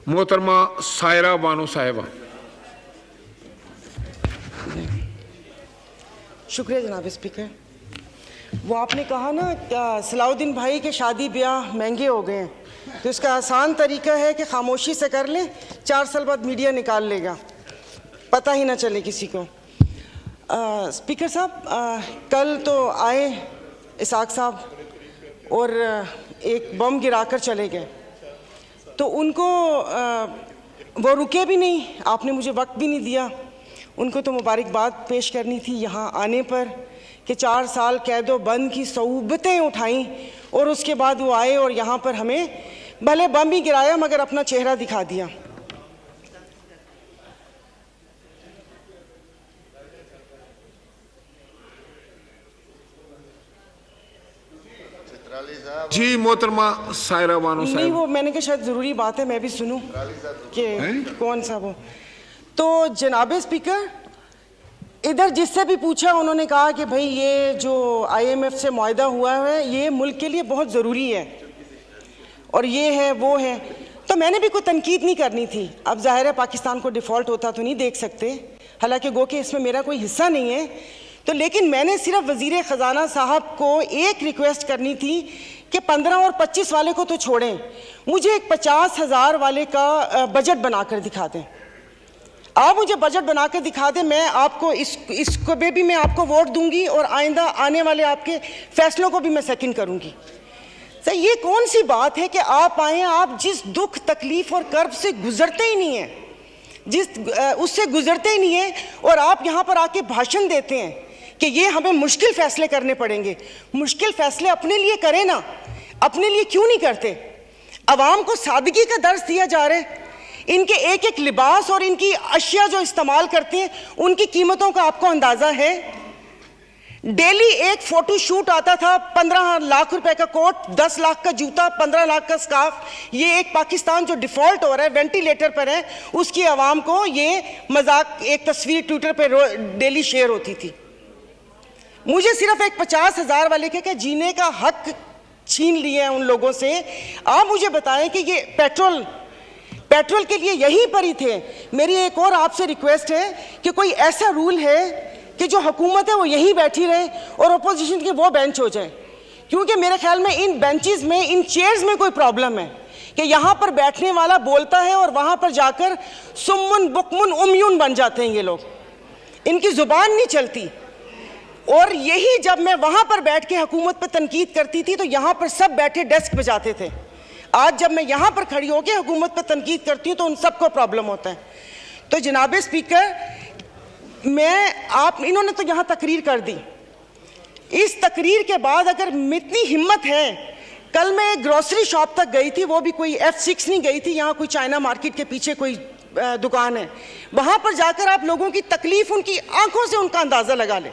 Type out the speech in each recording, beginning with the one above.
मोहतरमा सायरा बानो साहिबा। शुक्रिया जनाब स्पीकर। वो आपने कहा ना सलाउद्दीन भाई के शादी ब्याह महंगे हो गए हैं, तो इसका आसान तरीका है कि खामोशी से कर लें, 4 साल बाद मीडिया निकाल लेगा, पता ही ना चले किसी को। स्पीकर साहब, कल तो आए इसाक साहब और एक बम गिराकर चले गए, तो उनको वो रुके भी नहीं, आपने मुझे वक्त भी नहीं दिया। उनको तो मुबारकबाद पेश करनी थी यहाँ आने पर कि 4 साल कैदो बंद की सऊबतें उठाईं और उसके बाद वो आए और यहाँ पर हमें भले बम ही गिराया मगर अपना चेहरा दिखा दिया। जी मोहतरमा सायरा बानो साहिबा। नहीं, वो मैंने कहा शायद ज़रूरी बात है मैं भी सुनूं कि कौन सा वो। तो जनाब स्पीकर, इधर जिससे भी पूछा उन्होंने कहा कि भाई ये जो IMF से मुआहदा हुआ है ये मुल्क के लिए बहुत ज़रूरी है और ये है वो है, तो मैंने भी कोई तनकीद नहीं करनी थी। अब ज़ाहिर है पाकिस्तान को डिफ़ॉल्ट होता तो नहीं देख सकते, हालांकि गो कि इसमें मेरा कोई हिस्सा नहीं है, तो लेकिन मैंने सिर्फ वज़ीर ख़जाना साहब को एक रिक्वेस्ट करनी थी कि 15 और 25 वाले को तो छोड़ें, मुझे एक 50,000 वाले का बजट बनाकर दिखा दें। आप मुझे बजट बनाकर दिखा दें, मैं आपको इसको भी मैं आपको वोट दूंगी और आइंदा आने वाले आपके फैसलों को भी मैं सेकंड करूंगी। सर, ये कौन सी बात है कि आप आए, आप जिस दुख तकलीफ और कर्ब से गुजरते ही नहीं हैं, उससे गुजरते ही नहीं हैं, और आप यहाँ पर आके भाषण देते हैं कि ये हमें मुश्किल फैसले करने पड़ेंगे। मुश्किल फैसले अपने लिए करें ना, अपने लिए क्यों नहीं करते? अवाम को सादगी का दर्स दिया जा रहा है, इनके एक एक लिबास और इनकी अशिया जो इस्तेमाल करते हैं उनकी कीमतों का आपको अंदाजा है। डेली एक फोटो शूट आता था, 15 लाख रुपए का कोट, 10 लाख का जूता, 15 लाख का स्कार्फ। ये एक पाकिस्तान जो डिफॉल्ट हो रहा है, वेंटिलेटर पर है, उसकी आवाम को ये मजाक, एक तस्वीर ट्विटर पर डेली शेयर होती थी। मुझे सिर्फ एक 50,000 वाले के जीने का हक छीन लिया है उन लोगों से। आप मुझे बताएं कि ये पेट्रोल के लिए यहीं पर ही थे। मेरी एक और आपसे रिक्वेस्ट है कि कोई ऐसा रूल है कि जो हुकूमत है वो यहीं बैठी रहे और अपोजिशन के वो बेंच हो जाए, क्योंकि मेरे ख्याल में इन बेंचेस में, इन चेयर्स में कोई प्रॉब्लम है कि यहाँ पर बैठने वाला बोलता है और वहाँ पर जाकर सुम्मुन बुकमुन उम्यून बन जाते हैं ये लोग, इनकी जुबान नहीं चलती। और यही जब मैं वहाँ पर बैठ के हुकूमत पर तनकीद करती थी तो यहाँ पर सब बैठे डेस्क बजाते थे। आज जब मैं यहाँ पर खड़ी होकर हुकूमत पर तनकीद करती हूँ तो उन सबको प्रॉब्लम होता है। तो जनाब स्पीकर, इन्होंने तो यहाँ तकरीर कर दी, इस तकरीर के बाद अगर इतनी हिम्मत है, कल मैं एक ग्रोसरी शॉप तक गई थी, वो भी कोई F6 नहीं गई थी, यहाँ कोई चाइना मार्केट के पीछे कोई दुकान है, वहाँ पर जाकर आप लोगों की तकलीफ, उनकी आंखों से उनका अंदाज़ा लगा लें।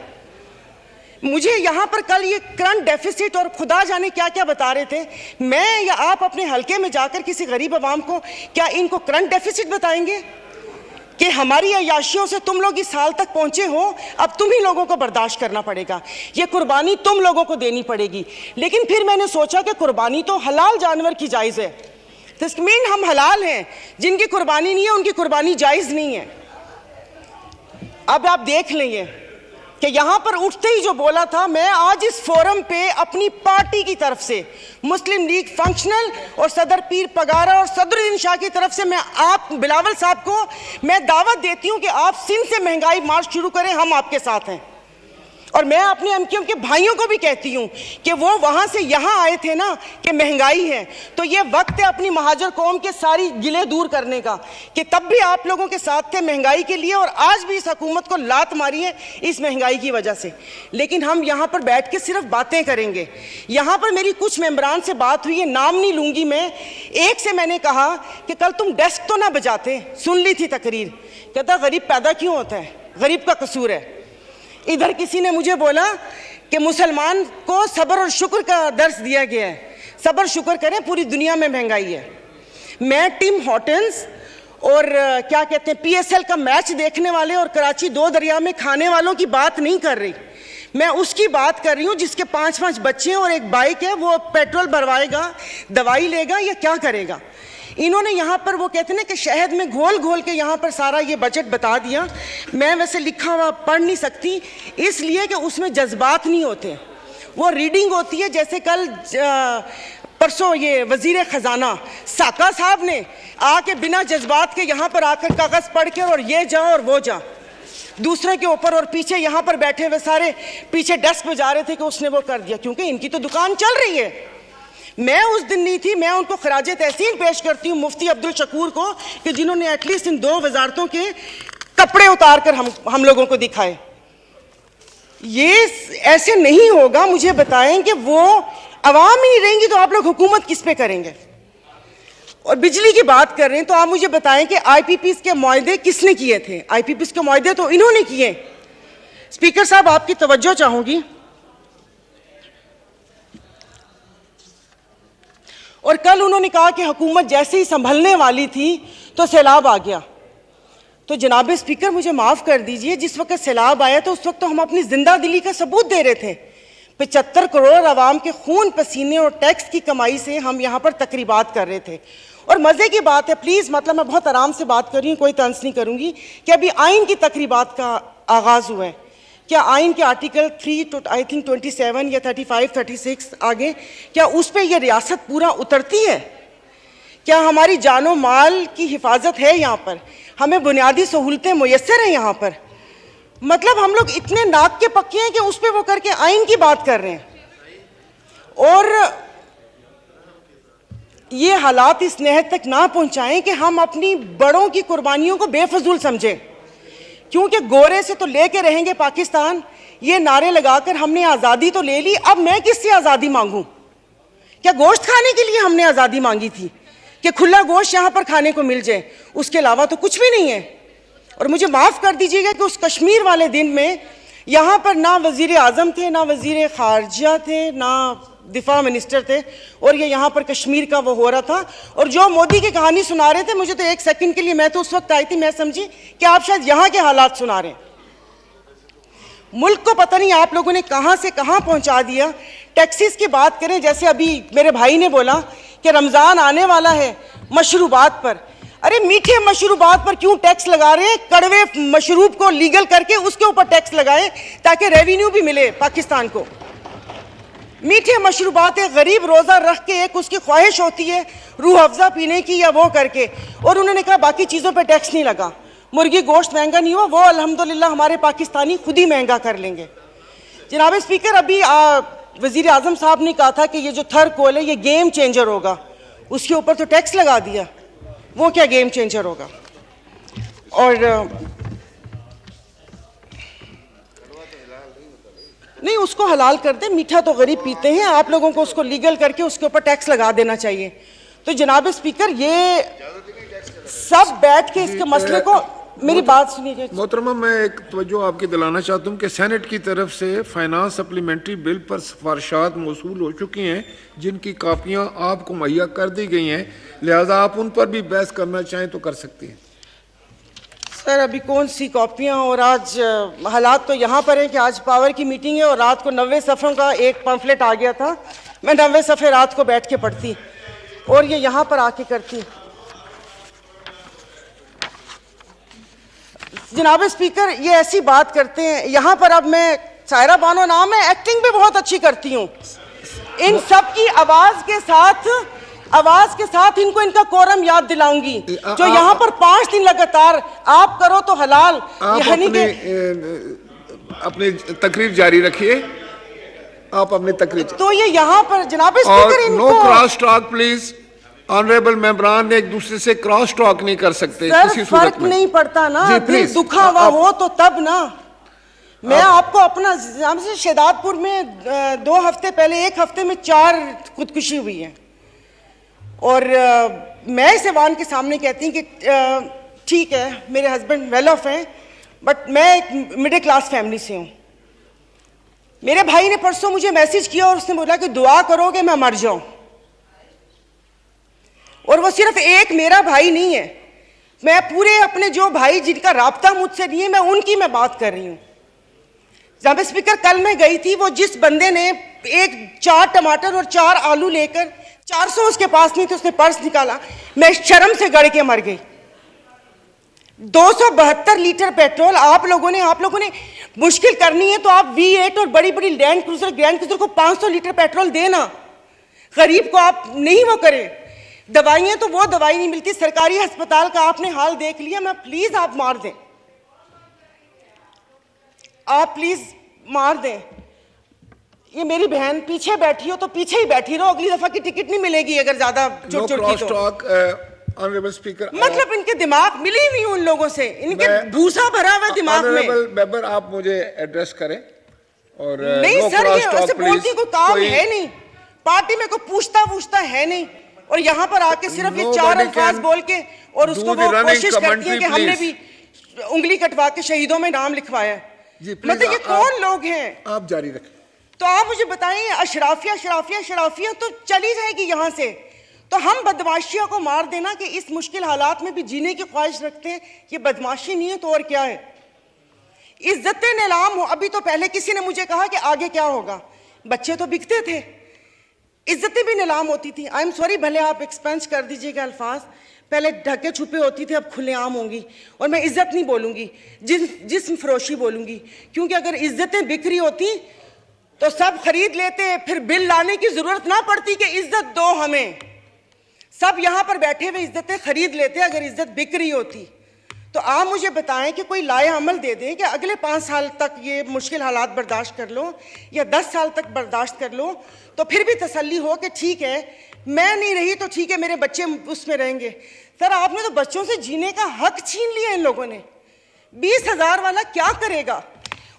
मुझे यहाँ पर कल ये करंट डेफिसिट और खुदा जाने क्या क्या बता रहे थे, मैं या आप अपने हलके में जाकर किसी गरीब आवाम को क्या इनको करंट डेफिसिट बताएंगे कि हमारी अयाशियों से तुम लोग इस साल तक पहुंचे हो, अब तुम ही लोगों को बर्दाश्त करना पड़ेगा, ये कुर्बानी तुम लोगों को देनी पड़ेगी। लेकिन फिर मैंने सोचा कि कुर्बानी तो हलाल जानवर की जायज़ है, तो इसका मीन हम हलाल हैं, जिनकी कुर्बानी नहीं है उनकी कुर्बानी जायज़ नहीं है। अब आप देख लेंगे कि यहाँ पर उठते ही जो बोला था, मैं आज इस फोरम पे अपनी पार्टी की तरफ से, मुस्लिम लीग फंक्शनल और सदर पीर पगारा और सदरुद्दीन शाह की तरफ से, मैं आप बिलावल साहब को मैं दावत देती हूँ कि आप सिंध से महंगाई मार्च शुरू करें, हम आपके साथ हैं। और मैं अपने MQM के भाइयों को भी कहती हूँ कि वो वहाँ से यहाँ आए थे ना कि महंगाई है, तो ये वक्त है अपनी महाजर कौम के सारी गिले दूर करने का कि तब भी आप लोगों के साथ थे महंगाई के लिए और आज भी इस हुकूमत को लात मारी है इस महंगाई की वजह से। लेकिन हम यहाँ पर बैठ के सिर्फ बातें करेंगे। यहाँ पर मेरी कुछ मेंबरान से बात हुई है, नाम नहीं लूँगी मैं, एक से मैंने कहा कि कल तुम डेस्क तो ना बजाते, सुन ली थी तकरीर, कहता गरीब पैदा क्यों होता है, गरीब का कसूर है। इधर किसी ने मुझे बोला कि मुसलमान को सब्र और शुक्र का दर्स दिया गया है, सब्र शुक्र करें, पूरी दुनिया में महंगाई है। मैं टिम हॉर्टन्स और क्या कहते हैं PSL का मैच देखने वाले और कराची 2 दरिया में खाने वालों की बात नहीं कर रही, मैं उसकी बात कर रही हूँ जिसके 5-5 बच्चे हैं और एक बाइक है, वो पेट्रोल भरवाएगा, दवाई लेगा या क्या करेगा। इन्होंने यहाँ पर वो कहते हैं ना कि शहद में घोल घोल के यहाँ पर सारा ये बजट बता दिया। मैं वैसे लिखा हुआ पढ़ नहीं सकती, इसलिए कि उसमें जज्बात नहीं होते, वो रीडिंग होती है। जैसे कल परसों ये वजीर खजाना साका साहब ने आके बिना जज्बात के यहाँ पर आकर कागज पढ़ के और ये जा और वो जा दूसरे के ऊपर, और पीछे यहाँ पर बैठे हुए सारे पीछे डेस्क पे जा रहे थे कि उसने वो कर दिया, क्योंकि इनकी तो दुकान चल रही है। मैं उस दिन नहीं थी, मैं उनको खराजे तहसीन पेश करती हूँ मुफ्ती अब्दुल शकूर को कि जिन्होंने एटलीस्ट इन 2 वजारतों के कपड़े उतार कर हम लोगों को दिखाए। ये ऐसे नहीं होगा। मुझे बताएं कि वो अवाम ही नहीं रहेंगी तो आप लोग हुकूमत किस पे करेंगे? और बिजली की बात कर रहे हैं तो आप मुझे बताएं कि आईपीपीस के मुआहदे किसने किए थे? आईपीपीस के मुआहदे तो इन्होंने किए। स्पीकर साहब, आपकी तवज्जो चाहूंगी। और कल उन्होंने कहा कि हुकूमत जैसे ही संभलने वाली थी तो सैलाब आ गया। तो जनाब स्पीकर, मुझे माफ कर दीजिए, जिस वक्त सैलाब आया तो उस वक्त तो हम अपनी जिंदा दिली का सबूत दे रहे थे। 75 करोड़ आवाम के खून पसीने और टैक्स की कमाई से हम यहाँ पर तकरीबात कर रहे थे। और मज़े की बात है, प्लीज़, मतलब मैं बहुत आराम से बात कर रही हूँ, कोई तंज नहीं करूँगी, कि अभी आइन की तकरीबात का आगाज़ हुआ है। क्या आइन के आर्टिकल 3 आई थिंक 27 या 35, 36 आगे, क्या उस पर यह रियासत पूरा उतरती है? क्या हमारी जानो माल की हिफाजत है यहाँ पर? हमें बुनियादी सहूलतें मुयस्सर हैं यहाँ पर? मतलब हम लोग इतने नाक के पक्के हैं कि उस पर वो करके आइन की बात कर रहे हैं। और ये हालात इस नहद तक ना पहुंचाएं कि हम अपनी बड़ों की कुर्बानियों को बेफजूल समझें, क्योंकि गोरे से तो लेके रहेंगे पाकिस्तान, ये नारे लगाकर हमने आज़ादी तो ले ली, अब मैं किससे आज़ादी मांगूं? क्या गोश्त खाने के लिए हमने आज़ादी मांगी थी कि खुला गोश्त यहाँ पर खाने को मिल जाए? उसके अलावा तो कुछ भी नहीं है। और मुझे माफ़ कर दीजिएगा कि उस कश्मीर वाले दिन में यहाँ पर ना वज़ीर आज़म थे, ना वज़ीर ख़ारजा थे, ना दिफा मिनिस्टर थे, और ये यहाँ पर कश्मीर का वो हो रहा था। और जो मोदी की कहानी सुना रहे थे, मुझे तो एक सेकंड के लिए, मैं तो उस वक्त आई थी, मैं समझी कि आप शायद यहाँ के हालात सुना रहे हैं। मुल्क को पता नहीं आप लोगों ने कहाँ से कहाँ पहुँचा दिया। टैक्सीज की बात करें, जैसे अभी मेरे भाई ने बोला कि रमज़ान आने वाला है, मशरूबात पर, अरे मीठे मशरूबात पर क्यों टैक्स लगा रहे हैं? कड़वे मशरूब को लीगल करके उसके ऊपर टैक्स लगाएं ताकि रेवेन्यू भी मिले पाकिस्तान को। मीठे मशरूबात, एक गरीब रोज़ा रख के एक उसकी ख्वाहिश होती है रूह अफ़ज़ा पीने की या वो करके, और उन्होंने कहा बाकी चीज़ों पे टैक्स नहीं लगा। मुर्गी गोश्त महंगा नहीं हुआ, वो अल्हम्दुलिल्लाह हमारे पाकिस्तानी खुद ही महंगा कर लेंगे। जनाब स्पीकर, अभी वज़ीर आज़म साहब ने कहा था कि ये जो थर कोल है ये गेम चेंजर होगा, उसके ऊपर तो टैक्स लगा दिया, वो क्या गेम चेंजर होगा? और नहीं, उसको हलाल कर दे, मीठा तो गरीब पीते हैं, आप लोगों को उसको लीगल करके उसके ऊपर टैक्स लगा देना चाहिए। तो जनाब स्पीकर, ये सब बैठ के इसके मसले को, मेरी बात सुनिए मोहतरमा, मैं एक तवज्जो आपकी दिलाना चाहता हूँ कि सेनेट की तरफ से फाइनेंस सप्लीमेंट्री बिल पर सिफारिशात मौसूल हो चुकी हैं, जिनकी कापियाँ आपको मुहैया कर दी गई हैं, लिहाजा आप उन पर भी बहस करना चाहें तो कर सकती हैं। सर, अभी कौन सी कॉपियाँ? और आज हालात तो यहाँ पर है कि आज पावर की मीटिंग है और रात को 90 सफ़ों का एक पम्फलेट आ गया था, मैं 90 सफ़े रात को बैठ के पढ़ती और ये यहाँ पर आके करती। जनाब स्पीकर, ये ऐसी बात करते हैं यहाँ पर। अब मैं, सायरा बानो नाम है, एक्टिंग भी बहुत अच्छी करती हूँ। इन सब की आवाज़ के साथ इनको इनका कोरम याद दिलाऊंगी, जो यहाँ पर 5 दिन लगातार आप करो तो हलाल, यानी कि अपनी तकरीर जारी रखिए, आप अपनी तकरीर। तो ये यहाँ पर जनाब स्पीकर, इनको no cross talk please. Honourable मेंबरान एक दूसरे से क्रॉस टॉक नहीं कर सकते किसी सूरत में। नहीं पड़ता ना, दिल दुखा हुआ हो तो तब ना। मैं आपको अपना, हमसे शेदादपुर में 2 हफ्ते पहले, 1 हफ्ते में 4 खुदकुशी हुई है, और मैं इस ऐवान के सामने कहती हूँ कि ठीक है, मेरे हस्बैंड वेल ऑफ हैं, बट मैं एक मिडिल क्लास फैमिली से हूँ। मेरे भाई ने परसों मुझे मैसेज किया और उसने बोला कि दुआ करोगे मैं मर जाऊं। और वो सिर्फ एक मेरा भाई नहीं है, मैं पूरे अपने जो भाई जिनका राब्ता मुझसे नहीं है, मैं उनकी मैं बात कर रही हूँ। जनाब स्पीकर, कल मैं गई थी, वो जिस बंदे ने 4 टमाटर और 4 आलू लेकर 400 उसके पास नहीं थे, उसने पर्स निकाला, मैं शर्म से गड़ के मर गई। 272 लीटर पेट्रोल आप लोगों ने मुश्किल करनी है तो आप V8 और बड़ी बड़ी ग्रैंड क्रूजर को 500 लीटर पेट्रोल देना, गरीब को आप नहीं वो करें। दवाइयां तो वो दवाई नहीं मिलती, सरकारी अस्पताल का आपने हाल देख लिया। मैं प्लीज आप मार दें, आप प्लीज मार दें। ये मेरी बहन पीछे बैठी हो तो पीछे ही बैठी रहो, अगली दफा की टिकट नहीं मिलेगी अगर ज्यादा चुटचुटी तो। ऑनरेबल स्पीकर, मतलब इनके दिमाग मिली नहीं उन लोगों से, इनके भूसा भरा हुआ दिमाग में। ऑनरेबल मेंबर, आप मुझे एड्रेस करें और नहीं सर, ये ऐसे बोलती कोई काम है नहीं, पार्टी में कोई पूछता है नहीं, और यहाँ पर आके सिर्फ ये 4 अल्फाज बोल के और उसको वो कोशिश करती है कि हमने भी उंगली कटवा के शहीदों में नाम लिखवाया है। मतलब ये कौन लोग हैं? आप जारी रखें। तो आप मुझे बताएं, अशराफिया तो चली जाएगी यहाँ से, तो हम बदमाशियों को मार देना कि इस मुश्किल हालात में भी जीने की ख्वाहिश रखते हैं, ये बदमाशी नहीं है तो और क्या है? इज्जतें नीलाम हो। अभी तो पहले किसी ने मुझे कहा कि आगे क्या होगा, बच्चे तो बिकते थे, इज्जतें भी नीलाम होती थी। आई एम सॉरी, भले आप एक्सपेंस कर दीजिएगा अल्फाज, पहले ढके छुपे होती थे, अब खुलेआम होंगी। और मैं इज्जत नहीं बोलूंगी, जिस्म फरोशी बोलूंगी, क्योंकि अगर इज्जतें बिक रही होती तो सब खरीद लेते, फिर बिल लाने की जरूरत ना पड़ती कि इज्जत दो हमें। सब यहां पर बैठे हुए इज्जतें खरीद लेते अगर इज्जत बिक रही होती। तो आप मुझे बताएं कि कोई लाए अमल दे दें कि अगले 5 साल तक ये मुश्किल हालात बर्दाश्त कर लो या 10 साल तक बर्दाश्त कर लो, तो फिर भी तसल्ली हो कि ठीक है, मैं नहीं रही तो ठीक है, मेरे बच्चे उसमें रहेंगे। सर, आपने तो बच्चों से जीने का हक छीन लिया इन लोगों ने। 20,000 वाला क्या करेगा?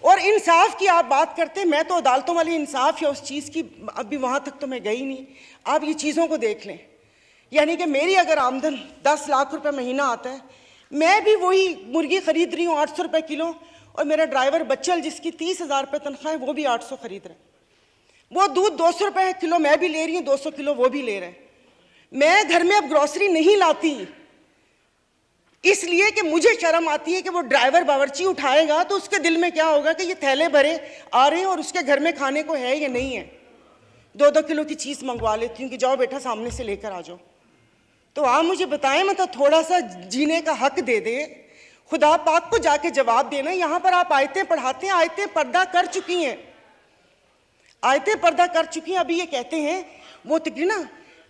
और इंसाफ की आप बात करते हैं, मैं तो अदालतों वाली इंसाफ या उस चीज़ की अभी वहाँ तक तो मैं गई नहीं। आप ये चीज़ों को देख लें, यानी कि मेरी अगर आमदन 10 लाख रुपए महीना आता है, मैं भी वही मुर्गी खरीद रही हूँ 800 रुपये किलो, और मेरा ड्राइवर बच्चल जिसकी 30,000 रुपये तनख्वाह है वो भी 800 खरीद रहे हैं। वो दूध 200 रुपये किलो मैं भी ले रही हूँ, 200 किलो वो भी ले रहे हैं। मैं घर में अब ग्रॉसरी नहीं लाती इसलिए कि मुझे शर्म आती है कि वो ड्राइवर बावर्ची उठाएगा तो उसके दिल में क्या होगा कि ये थैले भरे आ रहे हैं और उसके घर में खाने को है या नहीं है। 2-2 किलो की चीज़ मंगवा लेती हूँ कि जाओ बेटा सामने से लेकर आ जाओ। तो आप मुझे बताएं, मतलब थोड़ा सा जीने का हक दे दे, खुदा पाक को जाके जवाब देना। यहाँ पर आप आयतें पढ़ाते हैं, आयतें पर्दा कर चुकी हैं, आयतें पर्दा कर चुकी हैं। अभी ये कहते हैं वो तकरीर ना,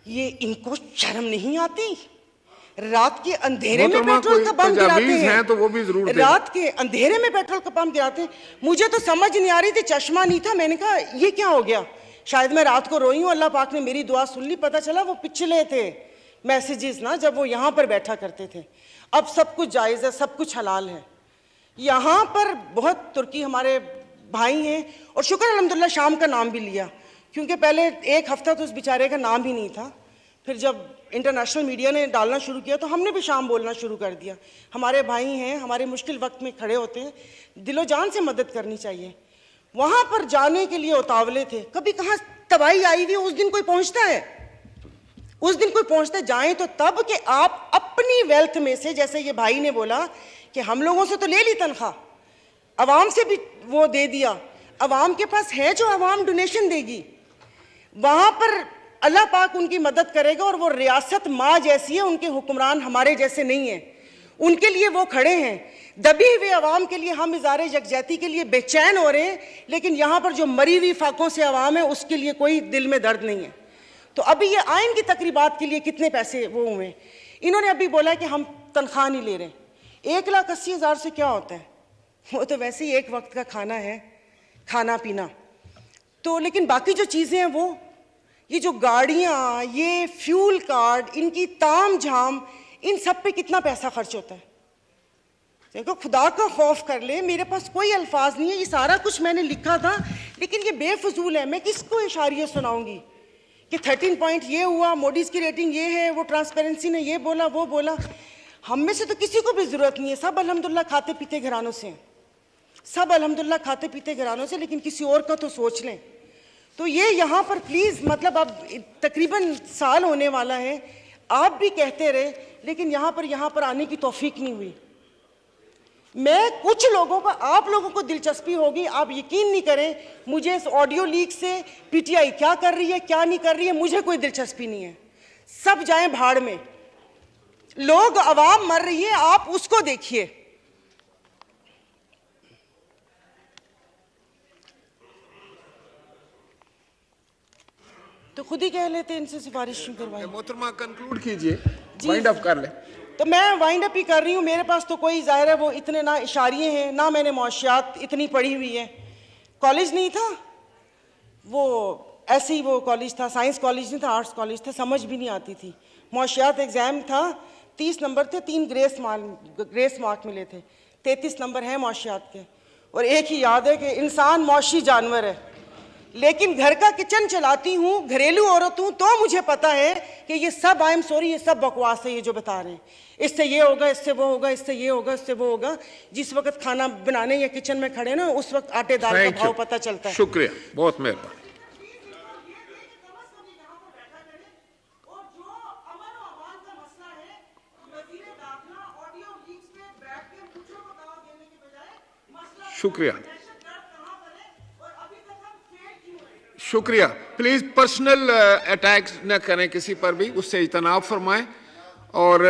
ये इनको शर्म नहीं आती, रात के अंधेरे में पेट्रोल का पंप गिराते हैं, तो वो भी जरूर रात के अंधेरे में पेट्रोल का पंप गिराते हैं। मुझे तो समझ नहीं आ रही थी, चश्मा नहीं था, मैंने कहा ये क्या हो गया, शायद मैं रात को रोई हूँ, अल्लाह पाक ने मेरी दुआ सुन ली। पता चला वो पिछले थे मैसेजेस ना, जब वो यहाँ पर बैठा करते थे। अब सब कुछ जायज़ है, सब कुछ हलाल है। यहाँ पर बहुत तुर्की हमारे भाई हैं, और शुक्र अल्हम्दुलिल्लाह शाम का नाम भी लिया, क्योंकि पहले 1 हफ्ता तो उस बेचारे का नाम ही नहीं था। फिर जब इंटरनेशनल मीडिया ने डालना शुरू किया तो हमने भी शाम बोलना शुरू कर दिया। हमारे भाई हैं, हमारे मुश्किल वक्त में खड़े होते हैं, दिलो जान से मदद करनी चाहिए। वहाँ पर जाने के लिए उतावले थे, कभी कहाँ तबाही आई हुई, उस दिन कोई पहुँचता है, उस दिन कोई पहुँचता जाए तो तब कि आप अपनी वेल्थ में से, जैसे ये भाई ने बोला कि हम लोगों से तो ले ली तनख्वाह, अवाम से भी वो दे दिया, अवाम के पास है जो अवाम डोनेशन देगी, वहाँ पर अल्लाह पाक उनकी मदद करेगा। और वो रियासत माँ जैसी है, उनके हुक्मरान हमारे जैसे नहीं हैं, उनके लिए वो खड़े हैं। दबी हुए अवाम के लिए हम इज़ारे यकजहती के लिए बेचैन हो रहे हैं, लेकिन यहाँ पर जो मरी हुई फाकों से अवाम है उसके लिए कोई दिल में दर्द नहीं है। तो अभी ये आइन की तकरीबात के लिए कितने पैसे वो हुए, इन्होंने अभी बोला कि हम तनख्वाह नहीं ले रहे। 1,80,000 से क्या होता है, वो तो वैसे ही एक वक्त का खाना है, खाना पीना तो। लेकिन बाकी जो चीज़ें हैं वो, ये जो गाड़ियाँ, ये फ्यूल कार्ड, इनकी ताम झाम, इन सब पे कितना पैसा खर्च होता है। देखो खुदा का खौफ कर ले, मेरे पास कोई अल्फाज नहीं है, ये सारा कुछ मैंने लिखा था लेकिन ये बेफजूल है। मैं किसको इशारियत सुनाऊंगी कि 13 पॉइंट ये हुआ, मोडीज़ की रेटिंग ये है, वो ट्रांसपेरेंसी ने ये बोला वो बोला। हम में से तो किसी को भी ज़रूरत नहीं है, सब अल्हम्दुलिल्लाह खाते पीते घरानों से हैं, सब अल्हम्दुलिल्लाह खाते पीते घरानों से, लेकिन किसी और का तो सोच लें। तो ये यहाँ पर प्लीज़, मतलब अब तकरीबन साल होने वाला है, आप भी कहते रहे, लेकिन यहाँ पर आने की तौफीक नहीं हुई। मैं कुछ लोगों का, आप लोगों को दिलचस्पी होगी, आप यकीन नहीं करें, मुझे इस ऑडियो लीक से पीटीआई क्या कर रही है क्या नहीं कर रही है मुझे कोई दिलचस्पी नहीं है। सब जाएं भाड़ में, लोग, आवाम मर रही है, आप उसको देखिए। तो खुद ही कह लेते इनसे सिफारिश क्यों करवाई। मोहतरमा कंक्लूड कीजिए, वाइंड अप कर ले। तो मैं वाइंड अप ही कर रही हूँ। मेरे पास तो कोई, जाहिर है वो इतने ना इशारिये हैं, ना मैंने मुआशियात इतनी पढ़ी हुई है। कॉलेज नहीं था वो, ऐसे ही वो कॉलेज था, साइंस कॉलेज नहीं था, आर्ट्स कॉलेज था, समझ भी नहीं आती थी। मुआशियात एग्जाम था, 30 नंबर थे, 3 ग्रेस मार्क मिले थे, 33 नंबर हैं मुआशियात के। और एक ही याद है कि इंसान मौशी जानवर है, लेकिन घर का किचन चलाती हूँ, घरेलू औरत हूँ, तो मुझे पता है कि ये सब, आई एम सॉरी, ये सब बकवास है ये जो बता रहे हैं। इससे ये होगा, इससे वो होगा, इससे ये होगा, इससे वो होगा। जिस वक्त खाना बनाने या किचन में खड़े ना, उस वक्त आटे दाल का भाव पता चलता है। शुक्रिया, बहुत मेहरबानी। शुक्रिया, शुक्रिया। प्लीज पर्सनल अटैक्स न करें किसी पर भी, उससे इजतनाब फरमाएं। और